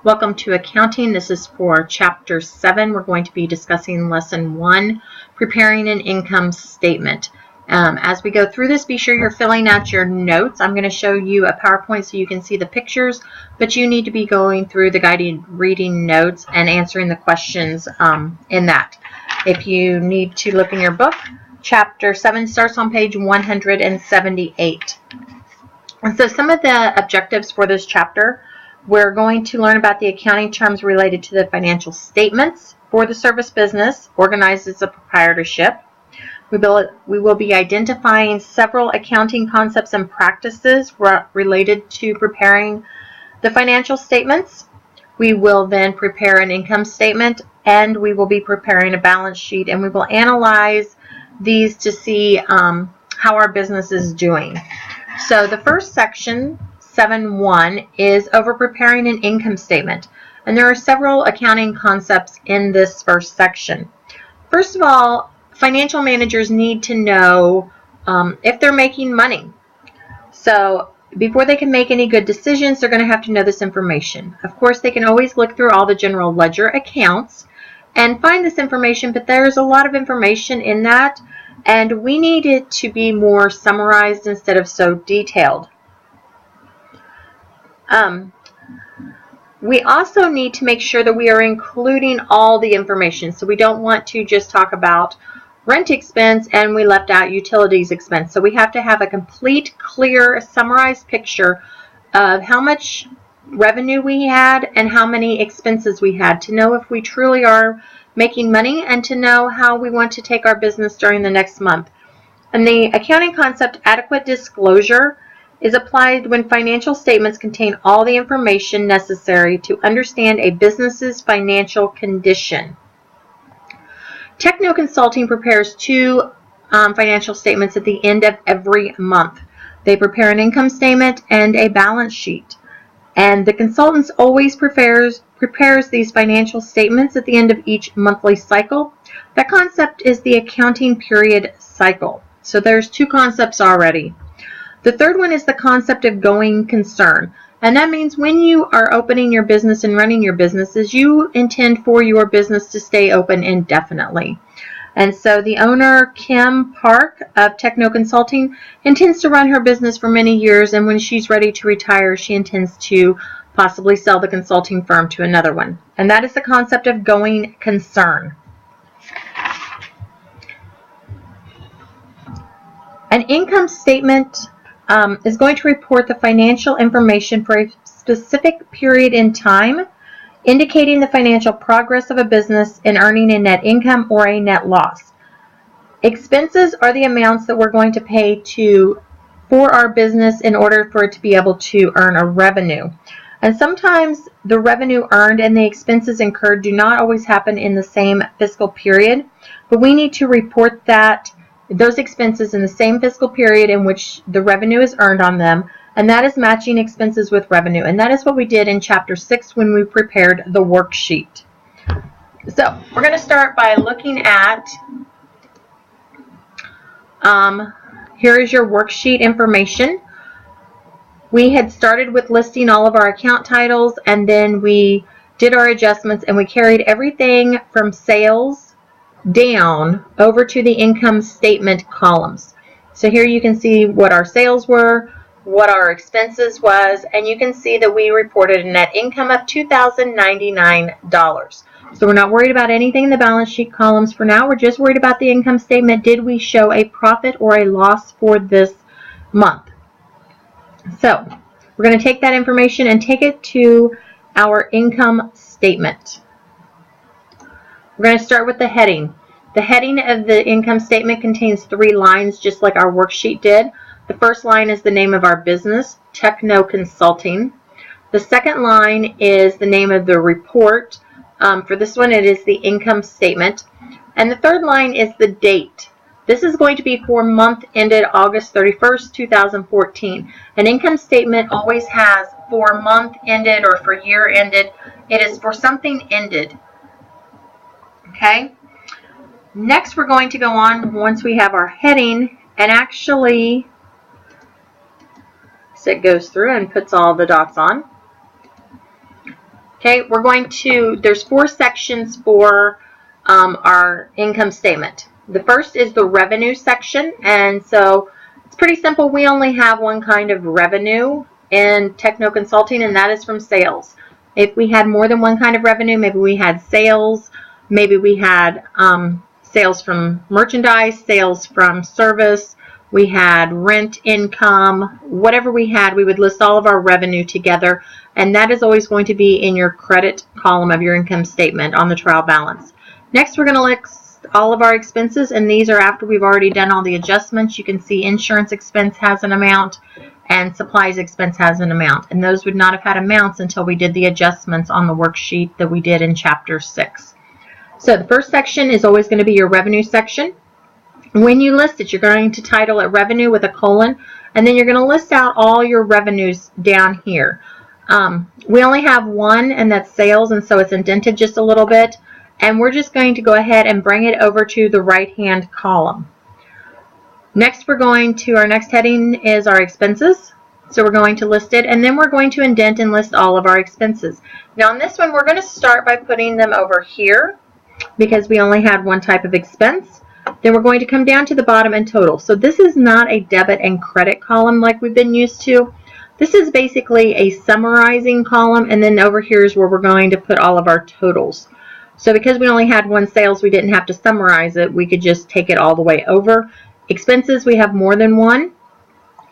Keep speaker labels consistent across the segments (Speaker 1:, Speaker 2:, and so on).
Speaker 1: Welcome to Accounting. This is for Chapter 7. We're going to be discussing Lesson 1, Preparing an Income Statement. As we go through this, be sure you're filling out your notes. I'm going to show you a PowerPoint so you can see the pictures, but you need to be going through the guided reading notes and answering the questions in that. If you need to look in your book, Chapter 7 starts on page 178. And so some of the objectives for this chapter: we're going to learn about the accounting terms related to the financial statements for the service business organized as a proprietorship. We will be identifying several accounting concepts and practices related to preparing the financial statements. We will then prepare an income statement, and we will be preparing a balance sheet, and we will analyze these to see how our business is doing. So the first section, 7.1, is over preparing an income statement. And there are several accounting concepts in this first section. First of all, financial managers need to know if they're making money. So before they can make any good decisions, they're going to have to know this information. Of course, they can always look through all the general ledger accounts and find this information, but there's a lot of information in that, and we need it to be more summarized instead of so detailed. We also need to make sure that we are including all the information. So we don't want to just talk about rent expense and we left out utilities expense. So we have to have a complete, clear, summarized picture of how much revenue we had and how many expenses we had, to know if we truly are making money and to know how we want to take our business during the next month. And the accounting concept adequate disclosure is applied when financial statements contain all the information necessary to understand a business's financial condition. Techno Consulting prepares two financial statements at the end of every month. They prepare an income statement and a balance sheet. And the consultant always prepares these financial statements at the end of each monthly cycle. That concept is the accounting period cycle. So there's two concepts already. The third one is the concept of going concern. And that means when you are opening your business and running your businesses, you intend for your business to stay open indefinitely. And so the owner, Kim Park of Techno Consulting, intends to run her business for many years, and when she's ready to retire, she intends to possibly sell the consulting firm to another one. And that is the concept of going concern. An income statement is going to report the financial information for a specific period in time, indicating the financial progress of a business in earning a net income or a net loss. Expenses are the amounts that we're going to pay for our business in order for it to be able to earn a revenue. And sometimes the revenue earned and the expenses incurred do not always happen in the same fiscal period, but we need to report those expenses in the same fiscal period in which the revenue is earned on them, and that is matching expenses with revenue. And that is what we did in Chapter 6 when we prepared the worksheet. So we're going to start by looking at, here is your worksheet information. We had started with listing all of our account titles, and then we did our adjustments, and we carried everything from sales down over to the income statement columns. So here you can see what our sales were, what our expenses was, and you can see that we reported a net income of $2,099. So we're not worried about anything in the balance sheet columns for now. We're just worried about the income statement. Did we show a profit or a loss for this month? So we're going to take that information and take it to our income statement. We're going to start with the heading. The heading of the income statement contains 3 lines, just like our worksheet did. The first line is the name of our business, Techno Consulting. The second line is the name of the report. For this one, it is the income statement. And the third line is the date. This is going to be for month ended August 31st, 2014. An income statement always has for month ended or for year ended. It is for something ended. Okay? Next, we're going to go on, once we have our heading, and actually, so it goes through and puts all the dots on. Okay, there's 4 sections for our income statement. The first is the revenue section, and so it's pretty simple. We only have one kind of revenue in techno consulting, and that is from sales. If we had more than one kind of revenue, maybe we had sales, maybe we had sales from merchandise, sales from service, we had rent income, whatever we had, we would list all of our revenue together, and that is always going to be in your credit column of your income statement on the trial balance. Next, we're going to list all of our expenses, and these are after we've already done all the adjustments. You can see insurance expense has an amount and supplies expense has an amount, and those would not have had amounts until we did the adjustments on the worksheet that we did in Chapter 6. So the first section is always going to be your revenue section. When you list it, you're going to title it revenue with a colon, and then you're going to list out all your revenues down here. We only have one, and that's sales, and so it's indented just a little bit. And we're just going to go ahead and bring it over to the right-hand column. Next, our next heading is our expenses. So we're going to list it, and then we're going to indent and list all of our expenses. Now on this one, we're going to start by putting them over here because we only had one type of expense. Then we're going to come down to the bottom and total. So this is not a debit and credit column like we've been used to. This is basically a summarizing column, and then over here is where we're going to put all of our totals. So because we only had one sales, we didn't have to summarize it. We could just take it all the way over. Expenses, we have more than one.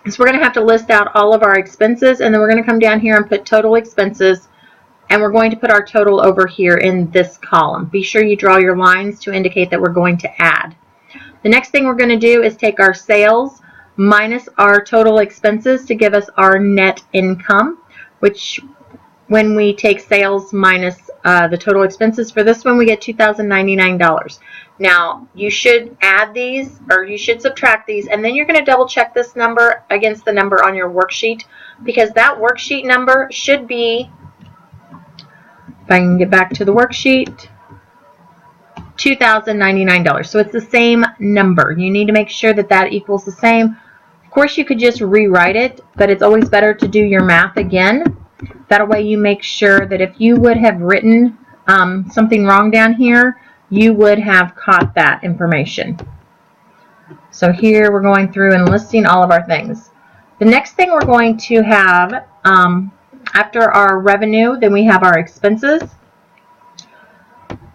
Speaker 1: So we're going to have to list out all of our expenses, and then we're going to come down here and put total expenses, and we're going to put our total over here in this column. Be sure you draw your lines to indicate that we're going to add. The next thing we're going to do is take our sales minus our total expenses to give us our net income, which when we take sales minus the total expenses for this one, we get $2,099. Now, you should add these, or you should subtract these, and then you're going to double check this number against the number on your worksheet, because that worksheet number should be, if I can get back to the worksheet, $2,099. So it's the same number. You need to make sure that that equals the same. Of course, you could just rewrite it, but it's always better to do your math again. That way you make sure that if you would have written something wrong down here, you would have caught that information. So here we're going through and listing all of our things. The next thing we're going to have, after our revenue, then we have our expenses,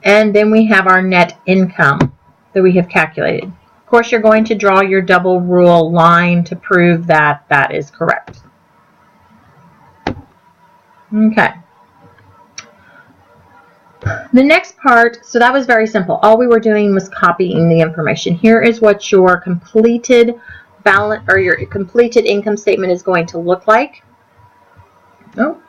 Speaker 1: and then we have our net income that we have calculated. Of course, you're going to draw your double rule line to prove that that is correct. Okay. The next part, so that was very simple. All we were doing was copying the information. Here is what your completed balance or your completed income statement is going to look like. Oh,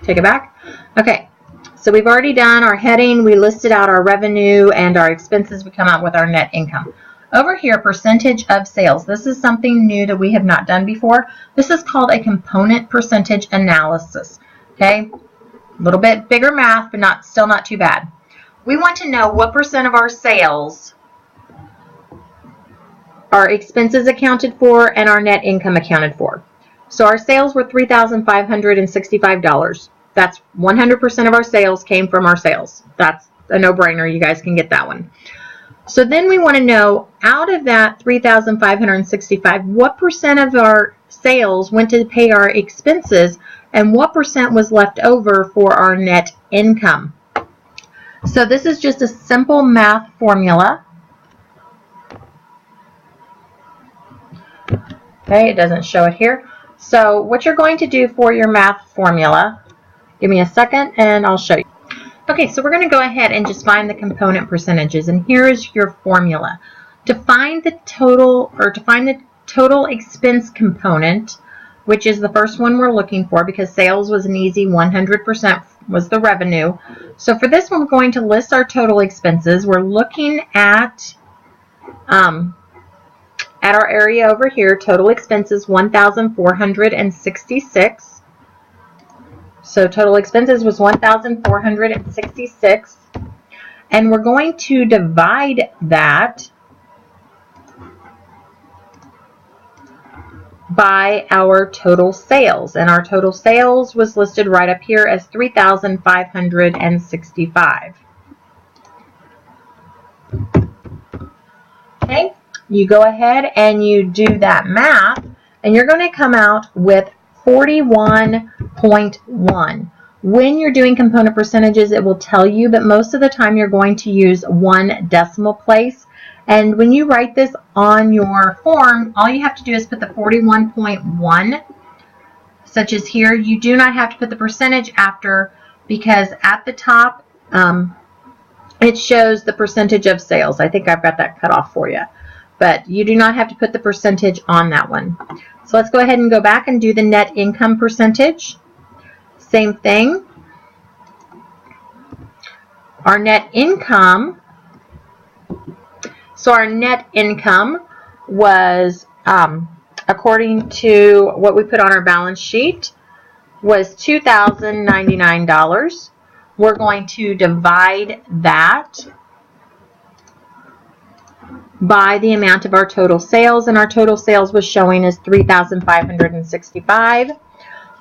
Speaker 1: take it back. Okay. So we've already done our heading. We listed out our revenue and our expenses. We come out with our net income. Over here, percentage of sales. This is something new that we have not done before. This is called a component percentage analysis. Okay, a little bit bigger math, but still not too bad. We want to know what percent of our sales our expenses accounted for and our net income accounted for. So our sales were $3,565. That's 100% of our sales came from our sales. That's a no-brainer. You guys can get that one. So then we want to know, out of that $3,565, what percent of our sales went to pay our expenses and what percent was left over for our net income. So this is just a simple math formula. Okay, it doesn't show it here. So what you're going to do for your math formula, give me a second and I'll show you. Okay, so we're going to go ahead and just find the component percentages, and here is your formula. To find the total, or to find the total expense component, which is the first one we're looking for because sales was an easy 100% was the revenue. So for this one, we're going to list our total expenses. We're looking at our area over here, total expenses 1,466. So total expenses was 1,466. And we're going to divide that by our total sales. And our total sales was listed right up here as $3,565. Okay, you go ahead and you do that math, and you're going to come out with 41.1. When you're doing component percentages, it will tell you, but most of the time you're going to use one decimal place. And when you write this on your form, all you have to do is put the 41.1, such as here. You do not have to put the percentage after, because at the top, it shows the percentage of sales. I think I've got that cut off for you. But you do not have to put the percentage on that one. So let's go ahead and go back and do the net income percentage. Same thing. Our net income. So our net income was, according to what we put on our balance sheet, was $2,099. We're going to divide that by the amount of our total sales, and our total sales was showing as $3,565.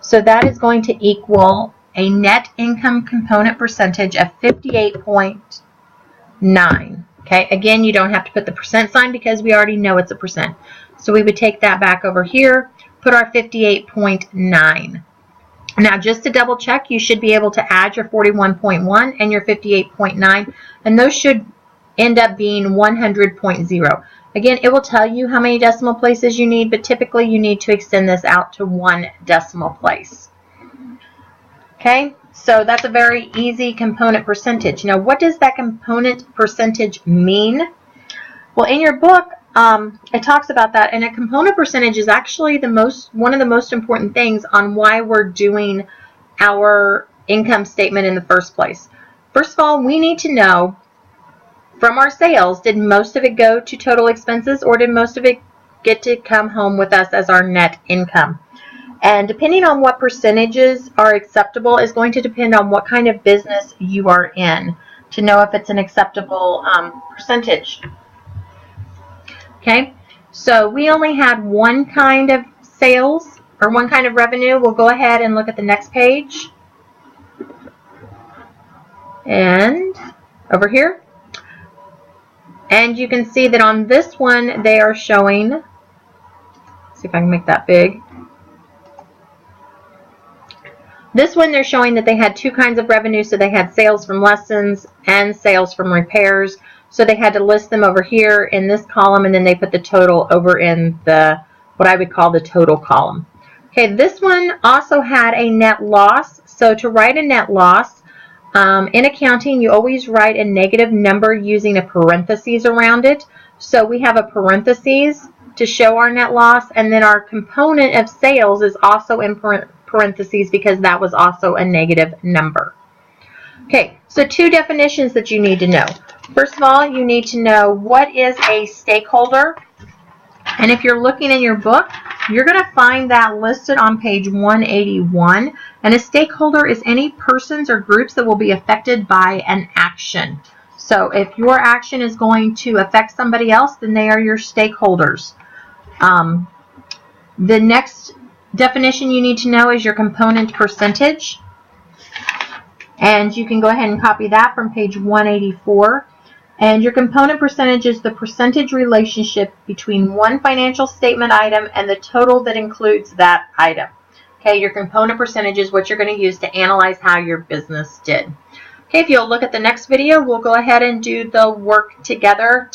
Speaker 1: So that is going to equal a net income component percentage of 58.9. Okay, again, you don't have to put the percent sign because we already know it's a percent. So we would take that back over here, put our 58.9. Now, just to double check, you should be able to add your 41.1 and your 58.9, and those should end up being 100.0. Again, it will tell you how many decimal places you need, but typically you need to extend this out to one decimal place. Okay, so that's a very easy component percentage. Now, what does that component percentage mean? Well, in your book, it talks about that, and a component percentage is actually one of the most important things on why we're doing our income statement in the first place. First of all, we need to know from our sales, did most of it go to total expenses, or did most of it get to come home with us as our net income? And depending on what percentages are acceptable is going to depend on what kind of business you are in to know if it's an acceptable percentage. Okay, so we only had one kind of sales or one kind of revenue. We'll go ahead and look at the next page. And over here. And you can see that on this one, they are showing, let's see if I can make that big. This one, they're showing that they had two kinds of revenue. So they had sales from lessons and sales from repairs. So they had to list them over here in this column, and then they put the total over in the, what I would call the total column. Okay, this one also had a net loss. So to write a net loss, in accounting, you always write a negative number using a parentheses around it. So we have a parentheses to show our net loss, and then our component of sales is also in parentheses because that was also a negative number. Okay, so two definitions that you need to know. First of all, you need to know what is a stakeholder. And if you're looking in your book, you're going to find that listed on page 181. And a stakeholder is any persons or groups that will be affected by an action. So if your action is going to affect somebody else, then they are your stakeholders. The next definition you need to know is your component percentage. And you can go ahead and copy that from page 184. And your component percentage is the percentage relationship between one financial statement item and the total that includes that item. Okay, your component percentage is what you're going to use to analyze how your business did. Okay, if you'll look at the next video, we'll go ahead and do the work together.